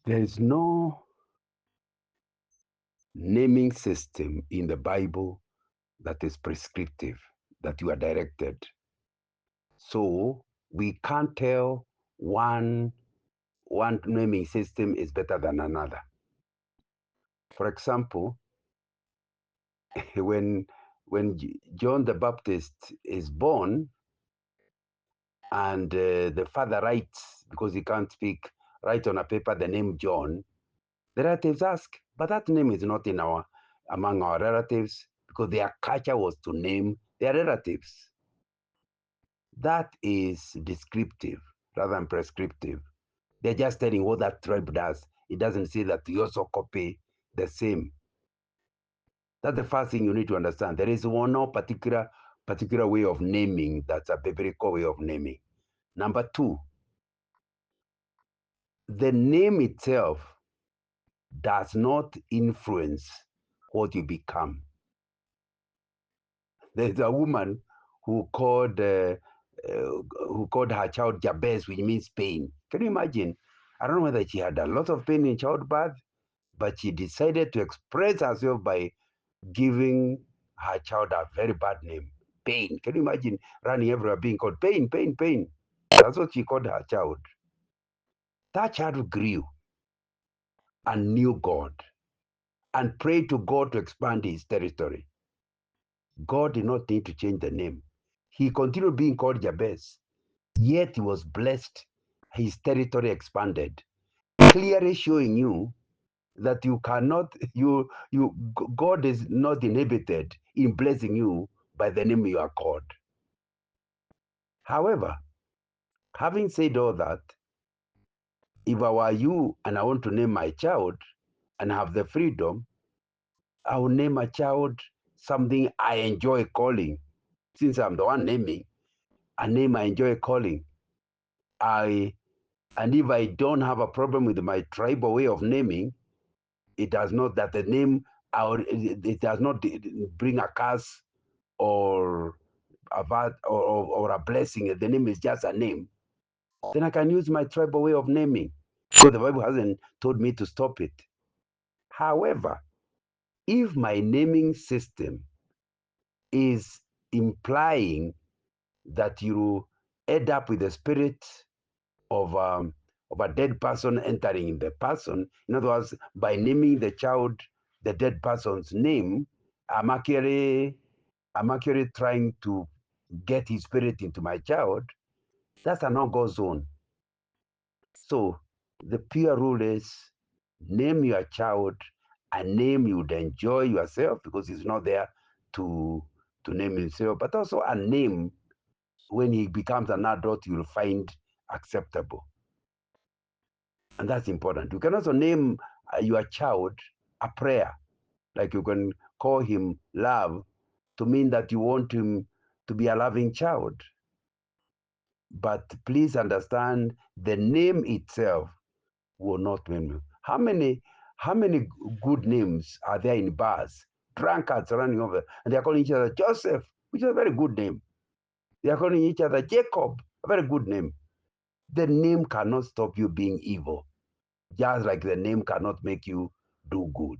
There is no naming system in the Bible that is prescriptive, that you are directed. So we can't tell one naming system is better than another. For example, when John the Baptist is born and the father writes, because he can't speak, write on a paper the name John, the relatives ask, but that name is not in our among our relatives because their culture was to name their relatives. That is descriptive rather than prescriptive. They're just telling what that tribe does. It doesn't say that you also copy the same. That's the first thing you need to understand. There is no particular way of naming that's a biblical way of naming. Number two, the name itself does not influence what you become. There's a woman who called uh, who called her child Jabez, which means pain. Can you imagine? I don't know whether she had a lot of pain in childbirth, but she decided to express herself by giving her child a very bad name, Pain. Can you imagine running everywhere being called Pain, Pain, Pain? That's what she called her child. That child grew and knew God and prayed to God to expand his territory. God did not need to change the name. He continued being called Jabez, yet he was blessed. His territory expanded, clearly showing you that you cannot, God is not inhibited in blessing you by the name you are called. However, having said all that, if I were you and I want to name my child and have the freedom, I will name a child something I enjoy calling. Since I'm the one naming, a name I enjoy calling. I and if I don't have a problem with my tribal way of naming, it does not that the name it does not bring a curse or or a blessing. The name is just a name. Then I can use my tribal way of naming. So the Bible hasn't told me to stop it. However, if my naming system is implying that you end up with the spirit of a dead person entering in the person, in other words, by naming the child the dead person's name, I'm actually I'm actually trying to get his spirit into my child. That's a no-go zone. So the pure rule is name your child a name you'd enjoy yourself because he's not there to name himself, but also a name when he becomes an adult you'll find acceptable. And that's important. You can also name your child a prayer, like you can call him love to mean that you want him to be a loving child. But please understand the name itself will not win you. How many good names are there in bars? Drunkards running over, and they are calling each other Joseph, which is a very good name. They are calling each other Jacob, a very good name. The name cannot stop you being evil, just like the name cannot make you do good.